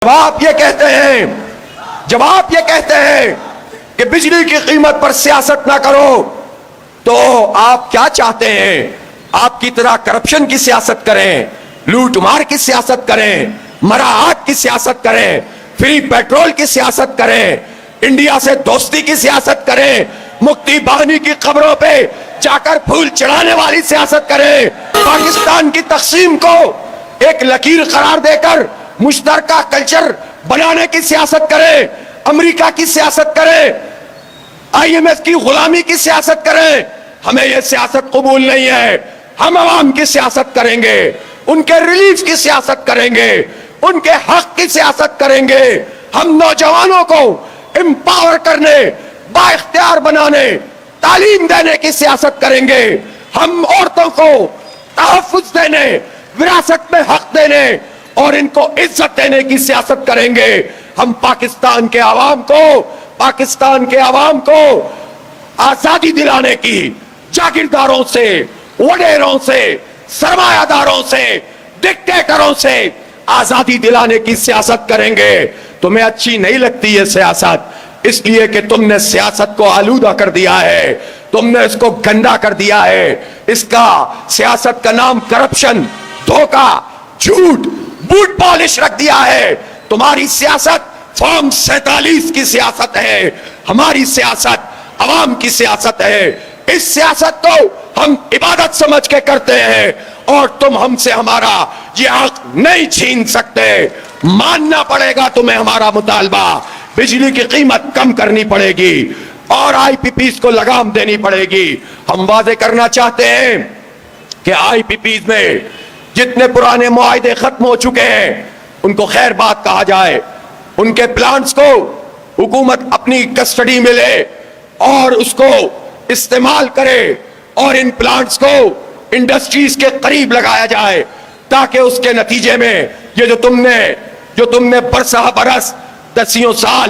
جب آپ یہ کہتے ہیں کہ بجلی کی قیمت پر سیاست نہ کرو تو آپ کیا چاہتے ہیں؟ آپ کی طرح کرپشن کی سیاست کریں، لوٹ مار کی سیاست کریں، مراعات کی سیاست کریں، فری پیٹرول کی سیاست کریں، انڈیا سے دوستی کی سیاست کریں، مفتی بانی کی قبروں پہ جا کر پھول چڑھانے والی سیاست کریں، پاکستان کی تقسیم کو ایک لکیر قرار دے کر مشترکہ کلچر بنانے کی سیاست کریں، امریکہ کی سیاست کریں، آئی ایم ایف کی غلامی کی سیاست کریں. ہمیں یہ سیاست قبول نہیں ہے. ہم عوام کی سیاست کریں گے، ان کے ریلیف کی سیاست کریں گے، ان کے حق کی سیاست کریں گے. ہم نوجوانوں کو امپاور کرنے، با اختیار بنانے، تعلیم دینے کی سیاست کریں گے. ہم عورتوں کو تحفظ دینے، وراثت میں حق دینے اور ان کو عزت دینے کی سیاست کریں گے. ہم پاکستان کے عوام کو آزادی دلانے کی، جاگیرداروں سے، وڈیروں سے، سرمایہ داروں سے، ڈکٹیٹروں سے آزادی دلانے کی سیاست کریں گے. تمہیں اچھی نہیں لگتی یہ سیاست، اس لیے کہ تم نے سیاست کو آلودہ کر دیا ہے، تم نے اس کو گندا کر دیا ہے. اس کا سیاست کا نام کرپشن، دھوکہ، جھوٹ، بوٹ پالش رکھ دیا ہے. تمہاری سیاست فارم 47 کی سیاست ہے، ہماری سیاست عوام کی سیاست ہے. اس سیاست کو ہم عبادت سمجھ کے کرتے ہیں اور تم ہم سے ہمارا یہ حق نہیں چھین سکتے. ماننا پڑے گا تمہیں ہمارا مطالبہ. بجلی کی قیمت کم کرنی پڑے گی اور آئی پی پیز کو لگام دینی پڑے گی. ہم واضح کرنا چاہتے ہیں کہ آئی پی پیز میں جتنے پرانے معاہدے ختم ہو چکے ہیں ان کو خیر بات کہا جائے. ان کے پلانٹس کو حکومت اپنی کسٹڈی میں لے اور اس کو استعمال کرے اور ان پلانٹس کو انڈسٹریز کے قریب لگایا جائے تاکہ اس کے نتیجے میں یہ جو تم نے برسہ برس دسیوں سال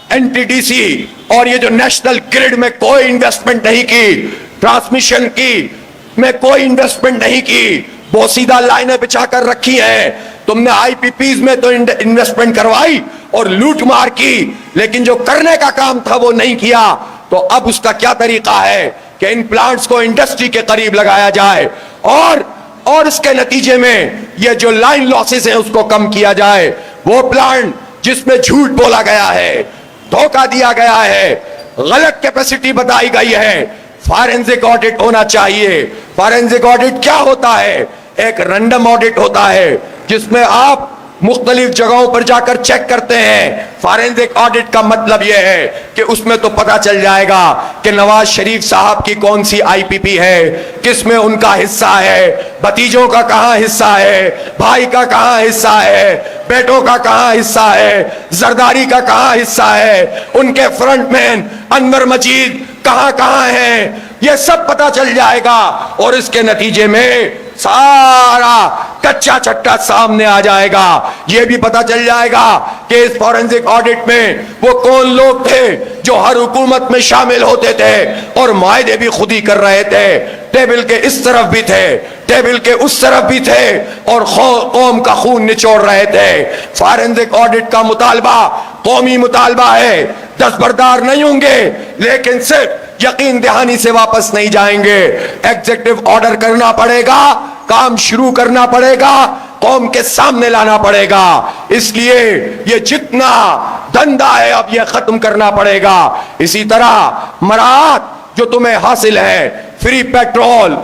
این ٹی ڈی سی اور یہ جو نیشنل گریڈ میں کوئی انویسٹمنٹ نہیں کی، ٹرانسمیشن کی میں کوئی انویسٹمنٹ نہیں کی، بوسیدہ لائنیں بچھا کر رکھی ہیں. تم نے آئی پی پیز میں تو انویسٹمنٹ کروائی اور لوٹ مار کی، لیکن جو کرنے کا کام تھا وہ نہیں کیا. تو اب اس کا کیا طریقہ ہے کہ ان پلانٹس کو انڈسٹری کے قریب لگایا جائے اور اس کے نتیجے میں یہ جو لائن لاسز ہیں اس کو کم کیا جائے. وہ پلانٹ جس میں جھوٹ بولا گیا ہے، دھوکہ دیا گیا ہے، غلط کیپیسٹی بتائی گئی ہے، فارنزک آڈٹ ہونا چاہیے. فارنزک آڈٹ کیا ہوتا ہے؟ ایک رینڈم آڈٹ ہوتا ہے جس میں آپ مختلف جگہوں پر جا کر چیک کرتے ہیں. فارنزک آڈٹ کا مطلب یہ ہے کہ اس میں تو پتا چل جائے گا کہ نواز شریف صاحب کی کون سی آئی پی پی ہے، کس میں ان کا حصہ ہے، بھتیجوں کا کہاں حصہ ہے، بھائی کا کہاں حصہ ہے، بیٹوں کا کہاں حصہ ہے، زرداری کا کہاں حصہ ہے، ان کے فرنٹ مین انور مجید کہاں ہیں. یہ سب پتا چل جائے گا اور اس کے نتیجے میں سارا کچا چٹا سامنے آ جائے گا. یہ بھی پتا چل جائے گا کہ اس فورنزک آڈٹ میں وہ کون لوگ تھے جو ہر حکومت میں شامل ہوتے تھے اور معاہدے بھی خود ہی کر رہے تھے. ٹیبل کے اس طرف بھی تھے، ٹیبل کے اس طرف بھی تھے اور قوم کا خون نچوڑ رہے تھے. فورنزک آڈٹ کا مطالبہ قومی مطالبہ ہے. دستبردار نہیں ہوں گے لیکن صرف یقین دہانی سے واپس نہیں جائیں گے. ایگزیکٹو آرڈر کرنا پڑے گا، کام شروع کرنا پڑے گا، قوم کے سامنے لانا پڑے گا. اس لیے یہ جتنا دھندا ہے اب یہ ختم کرنا پڑے گا. اسی طرح مراعات جو تمہیں حاصل ہے، فری پیٹرول،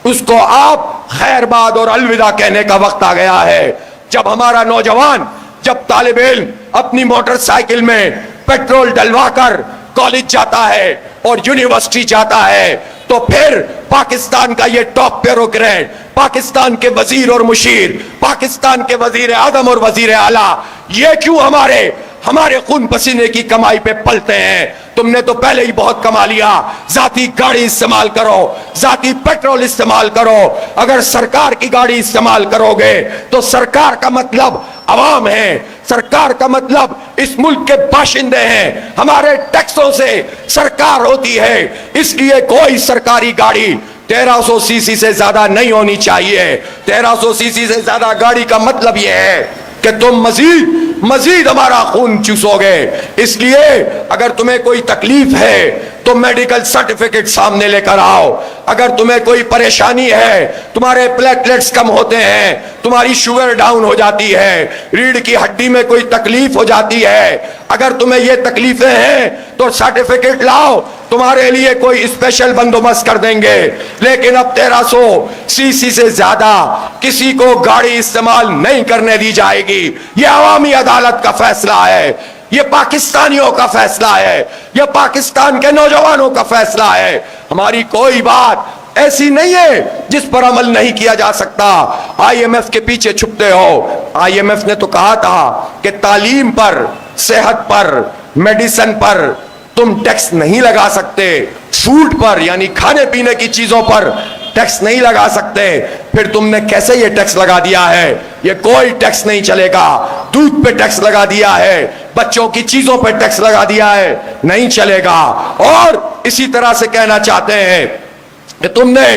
اس کو آپ خیر باد اور الوداع کہنے کا وقت آ گیا ہے. جب ہمارا نوجوان، جب طالب علم اپنی موٹر سائیکل میں پیٹرول ڈلوا کر کالج جاتا ہے اور یونیورسٹی جاتا ہے تو پھر پاکستان کا یہ ٹاپ بیوروکریٹ، پاکستان کے وزیر اور مشیر، پاکستان کے وزیر اعظم اور وزیر اعلیٰ یہ کیوں ہمارے خون پسینے کی کمائی پہ پلتے ہیں؟ تم نے تو پہلے ہی بہت کما لیا. ذاتی گاڑی استعمال کرو، ذاتی پیٹرول استعمال کرو. اگر سرکار کی گاڑی استعمال کرو گے تو سرکار کا مطلب عوام ہے، سرکار کا مطلب اس ملک کے باشندے ہیں. ہمارے ٹیکسوں سے سرکار ہوتی ہے. اس لیے کوئی سرکاری گاڑی 1300 سی سی سے زیادہ نہیں ہونی چاہیے. 1300 سی سی سے زیادہ گاڑی کا مطلب یہ ہے کہ تم مزید ہمارا خون چوسو گے. اس لیے اگر تمہیں کوئی تکلیف ہے تو میڈیکل سرٹیفکیٹ سامنے لے کر آؤ. اگر تمہیں کوئی پریشانی ہے, تمہارے پلیٹلیٹس کم ہوتے ہیں, تمہاری شوگر ڈاؤن ہو جاتی ہے, ریڑھ کی ہڈی میں کوئی تکلیف ہو جاتی ہے, اگر تمہیں یہ تکلیفیں ہیں تو سرٹیفکیٹ لاؤ, تمہارے لیے کوئی اسپیشل بندوبست کر دیں گے. لیکن اب 1300 سی سی سے زیادہ کسی کو گاڑی استعمال نہیں کرنے دی جائے گی. یہ عوامی عدالت کا فیصلہ ہے, یہ پاکستانیوں کا فیصلہ ہے, یہ پاکستان کے نوجوانوں کا فیصلہ ہے. ہماری کوئی بات ایسی نہیں ہے جس پر عمل نہیں کیا جا سکتا. آئی ایم ایف کے پیچھے چھپتے ہو. آئی ایم ایف نے تو کہا تھا کہ تعلیم پر, صحت پر, میڈیسن پر تم ٹیکس نہیں لگا سکتے, فوڈ پر یعنی کھانے پینے کی چیزوں پر ٹیکس نہیں لگا سکتے. پھر تم نے کیسے یہ ٹیکس لگا دیا ہے؟ یہ کوئی ٹیکس نہیں چلے گا. دودھ پہ ٹیکس لگا دیا ہے, بچوں کی چیزوں پہ ٹیکس لگا دیا ہے, نہیں چلے گا. اور اسی طرح سے کہنا چاہتے ہیں کہ تم نے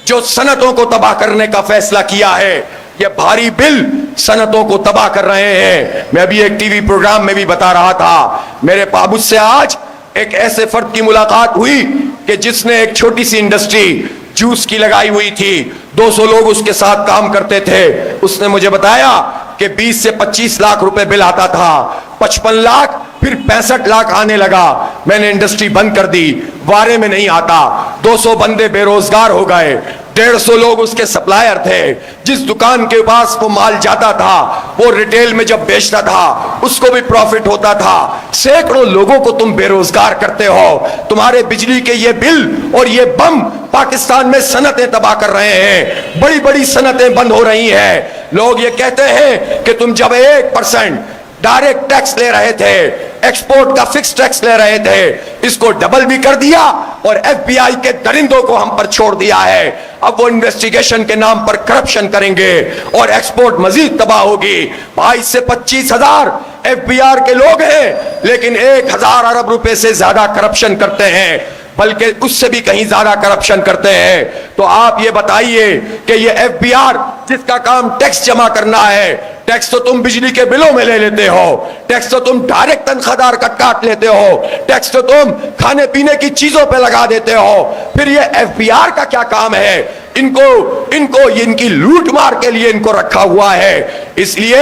جو صنعتوں کو تباہ کرنے کا فیصلہ کیا ہے, یہ بھاری بل صنعتوں کو تباہ کر رہے ہیں. میں ابھی ایک ٹی وی پروگرام میں بھی بتا رہا تھا, میرے مجھ سے آج ایک ایسے فرد کی ملاقات ہوئی کہ جس نے ایک چھوٹی سی انڈسٹری جوس کی لگائی ہوئی تھی, 200 لوگ اس کے ساتھ کام کرتے تھے. اس نے مجھے بتایا کہ 20 سے 25 لاکھ روپے بل آتا تھا, 55 لاکھ پھر 65 لاکھ آنے لگا. میں نے انڈسٹری بند کر دی, وارے میں نہیں آتا. 200 بندے بے روزگار ہو گئے, 150 لوگ اس کے سپلائر تھے. جس دکان کے پاس وہ مال جاتا تھا وہ ریٹیل میں جب بیچتا تھا اس کو بھی پروفٹ ہوتا تھا. سینکڑوں لوگوں کو تم بے روزگار کرتے ہو. تمہارے بجلی کے یہ بل اور یہ بم پاکستان میں صنعتیں تباہ کر رہے ہیں, بڑی بڑی صنعتیں بند ہو رہی ہیں. لوگ یہ کہتے ہیں کہ تم جب 1% ڈائریکٹ ٹیکس لے رہے تھے, ایکسپورٹ کا فکس ٹیکس لے رہے تھے, اس کو ڈبل بھی کر دیا اور ایف بی آئی کے درندوں کو ہم پر چھوڑ دیا ہے. اب وہ انویسٹیگیشن کے نام پر کرپشن کریں گے اور ایکسپورٹ مزید تباہ ہوگی. 22 سے 25 ہزار ایف بی آر کے لوگ ہیں, لیکن 1000 ارب روپے سے زیادہ کرپشن کرتے ہیں, بلکہ اس سے بھی کہیں زیادہ کرپشن کرتے ہیں. تو آپ یہ بتائیے کہ یہ ایف بی آر جس کا کام ٹیکس جمع کرنا ہے, ٹیکس تو تم بجلی کے بلوں میں لے لیتے ہو, ٹیکس تو تم ڈائریکٹ تنخواہ کا کاٹ لیتے ہو, ٹیکس تو تم کھانے پینے کی چیزوں پہ لگا دیتے ہو. پھر یہ ایف بی آر کا کیا کام ہے؟ ان کی لوٹ مار کے لیے ان کو رکھا ہوا ہے. اس لیے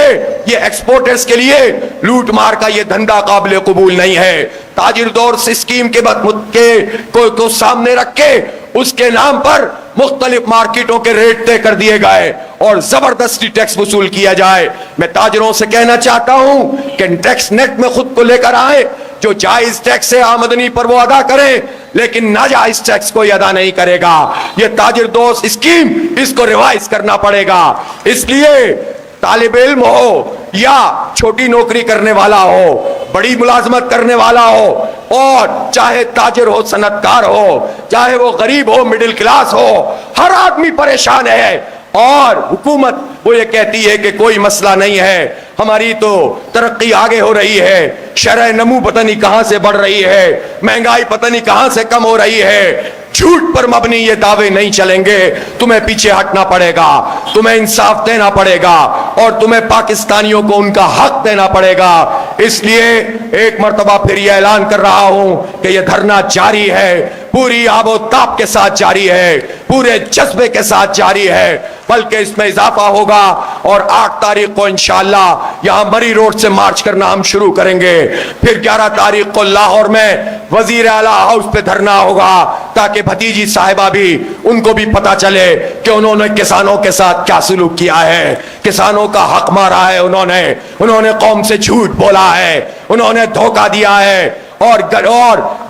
یہ ایکسپورٹرز کے لیے لوٹ مار کا یہ دھندا قابل قبول نہیں ہے. تاجر دوست اسکیم کو سامنے رکھ کے اس کے نام پر مختلف مارکیٹوں کے ریٹ طے کر دیے گئے اور زبردستی ٹیکس وصول کیا جائے. میں تاجروں سے کہنا چاہتا ہوں کہ ٹیکس نیٹ میں خود کو لے کر آئے, جو جائز ٹیکس ہے آمدنی پر وہ ادا کریں, لیکن ناجائز ٹیکس کوئی ادا نہیں کرے گا. یہ تاجر دوست اسکیم اس کو ریوائز کرنا پڑے گا. اس لیے طالب علم ہو یا چھوٹی نوکری کرنے والا ہو, بڑی ملازمت کرنے والا ہو, اور چاہے تاجر ہو, صنعت کار ہو, چاہے وہ غریب ہو, مڈل کلاس ہو, ہر آدمی پریشان ہے. اور حکومت وہ یہ کہتی ہے کہ کوئی مسئلہ نہیں ہے, ہماری تو ترقی آگے ہو رہی ہے, شرح نمو پتہ نہیں کہاں سے بڑھ رہی ہے, مہنگائی پتہ نہیں کہاں سے کم ہو رہی ہے. جھوٹ پر مبنی یہ دعوے نہیں چلیں گے. تمہیں پیچھے ہٹنا پڑے گا, تمہیں انصاف دینا پڑے گا, اور تمہیں پاکستانیوں کو ان کا حق دینا پڑے گا. اس لیے ایک مرتبہ پھر یہ اعلان کر رہا ہوں کہ یہ دھرنا جاری ہے, پوری آب و تاب کے ساتھ جاری ہے, پورے جذبے کے ساتھ جاری ہے, بلکہ اس میں اضافہ ہوگا. اور 8 تاریخ کو انشاءاللہ یہاں مری روڈ سے مارچ کرنا ہم شروع کریں گے. پھر 11 تاریخ کو لاہور میں وزیر اعلیٰ ہاؤس پہ دھرنا ہوگا, تاکہ بھتیجی صاحبہ بھی, ان کو بھی پتا چلے کہ انہوں نے کسانوں کے ساتھ کیا سلوک کیا ہے, کسانوں کا حق مارا ہے انہوں نے قوم سے جھوٹ بولا ہے, انہوں نے دھوکہ دیا ہے, اور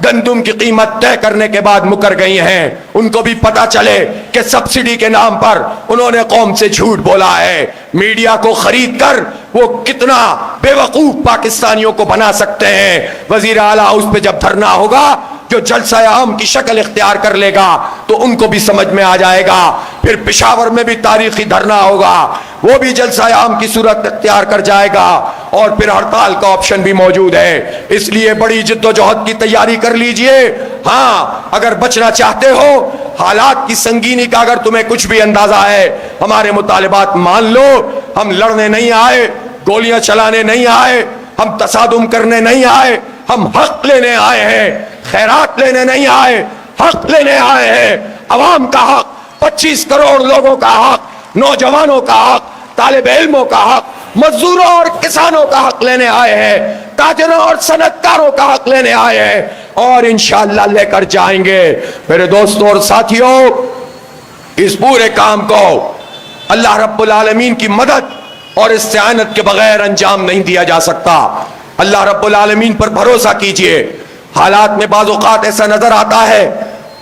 گندم کی قیمت طے کرنے کے بعد مکر گئی ہیں. ان کو بھی پتا چلے کہ سبسڈی کے نام پر انہوں نے قوم سے جھوٹ بولا ہے. میڈیا کو خرید کر وہ کتنا بے وقوف پاکستانیوں کو بنا سکتے ہیں. وزیر اعلیٰ ہاؤس پہ جب دھرنا ہوگا, جو جلسہ عام کی شکل اختیار کر لے گا تو ان کو بھی سمجھ میں آ جائے گا. پھر پشاور میں بھی تاریخی دھرنا ہوگا, وہ بھی جلسہ عام کی صورت اختیار کر جائے گا, اور پھر ہڑتال کا آپشن بھی موجود ہے. اس لیے بڑی جد و جہد کی تیاری کر لیجئے. ہاں, اگر بچنا چاہتے ہو, حالات کی سنگینی کا اگر تمہیں کچھ بھی اندازہ ہے, ہمارے مطالبات مان لو. ہم لڑنے نہیں آئے, گولیاں چلانے نہیں آئے, ہم تصادم کرنے نہیں آئے, ہم حق لینے آئے ہیں, خیرات لینے نہیں آئے, حق لینے آئے ہیں. عوام کا حق, 25 کروڑ لوگوں کا حق, نوجوانوں کا حق, طالب علموں کا حق, مزدوروں اور کسانوں کا حق لینے آئے ہیں, تاجروں اور صنعت کاروں کا حق لینے آئے ہیں, اور انشاءاللہ لے کر جائیں گے. میرے دوستوں اور ساتھیوں, اس پورے کام کو اللہ رب العالمین کی مدد اور استعانت کے بغیر انجام نہیں دیا جا سکتا. اللہ رب العالمین پر بھروسہ کیجئے. حالات میں بعض اوقات ایسا نظر آتا ہے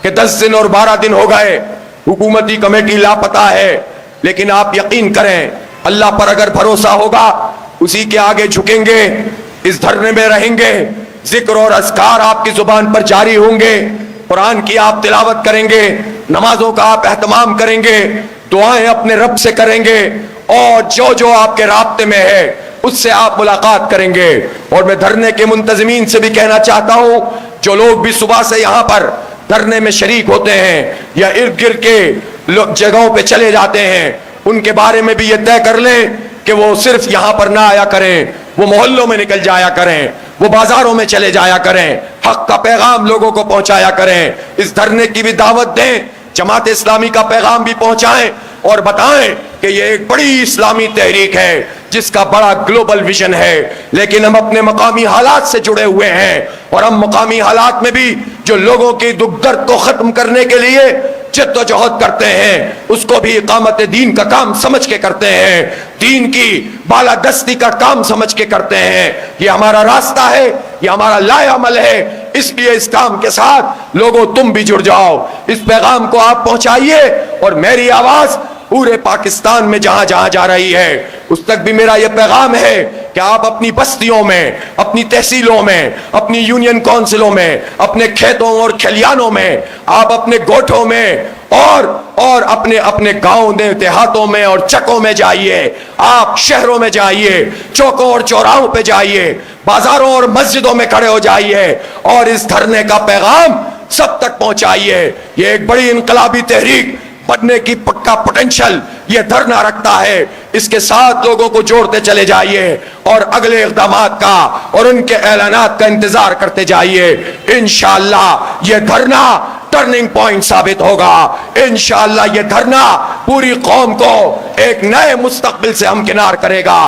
کہ 10 دن اور 12 دن ہو گئے, حکومتی کمیٹی لاپتہ ہے, لیکن آپ یقین کریں اللہ پر اگر بھروسہ ہوگا, اسی کے آگے جھکیں گے, اس دھرنے میں رہیں گے, ذکر اور اذکار آپ کی زبان پر جاری ہوں گے, قرآن کی آپ تلاوت کریں گے, نمازوں کا آپ اہتمام کریں گے, دعائیں اپنے رب سے کریں گے, اور جو جو آپ کے رابطے میں ہے اس سے آپ ملاقات کریں گے. اور میں دھرنے کے منتظمین سے بھی کہنا چاہتا ہوں, جو لوگ بھی صبح سے یہاں پر دھرنے میں شریک ہوتے ہیں یا ارد گرد کے جگہوں پہ چلے جاتے ہیں, ان کے بارے میں بھی یہ طے کر لیں کہ وہ صرف یہاں پر نہ آیا کریں, وہ محلوں میں نکل جایا کریں, وہ بازاروں میں چلے جایا کریں, حق کا پیغام لوگوں کو پہنچایا کریں. اس دھرنے کی بھی دعوت دیں, جماعت اسلامی کا پیغام بھی پہنچائیں اور بتائیں کہ یہ ایک بڑی اسلامی تحریک ہے جس کا بڑا گلوبل ویژن ہے, لیکن ہم اپنے مقامی حالات سے جڑے ہوئے ہیں, اور ہم مقامی حالات میں بھی جو لوگوں کی دکھ درد کو ختم کرنے کے لیے جد و جہد کرتے ہیں, اس کو بھی اقامت دین کا کام سمجھ کے کرتے ہیں, دین کی بالادستی کا کام سمجھ کے کرتے ہیں. یہ ہمارا راستہ ہے, یہ ہمارا لائحہ عمل ہے. اس لیے اس کام کے ساتھ لوگوں تم بھی جڑ جاؤ, اس پیغام کو آپ پہنچائیے, اور میری آواز پورے پاکستان میں جہاں جہاں جا رہی ہے اس تک بھی میرا یہ پیغام ہے کہ آپ اپنی بستیوں میں, اپنی تحصیلوں میں, اپنی یونین کونسلوں میں, اپنے کھیتوں اور کھلیانوں میں, آپ اپنے گوٹھوں میں اور اپنے گاؤں دیہاتوں میں اور چکوں میں جائیے, آپ شہروں میں جائیے, چوکوں اور چوراہوں پہ جائیے, بازاروں اور مسجدوں میں کھڑے ہو جائیے, اور اس دھرنے کا پیغام سب تک پہنچائیے. یہ ایک بڑی انقلابی تحریک بننے کی پکا پوٹینشل یہ دھرنا رکھتا ہے. اس کے ساتھ لوگوں کو جوڑتے چلے جائیے اور اگلے اقدامات کا اور ان کے اعلانات کا انتظار کرتے جائیے. انشاءاللہ یہ دھرنا ٹرننگ پوائنٹ ثابت ہوگا. انشاءاللہ یہ دھرنا پوری قوم کو ایک نئے مستقبل سے ہمکنار کرے گا.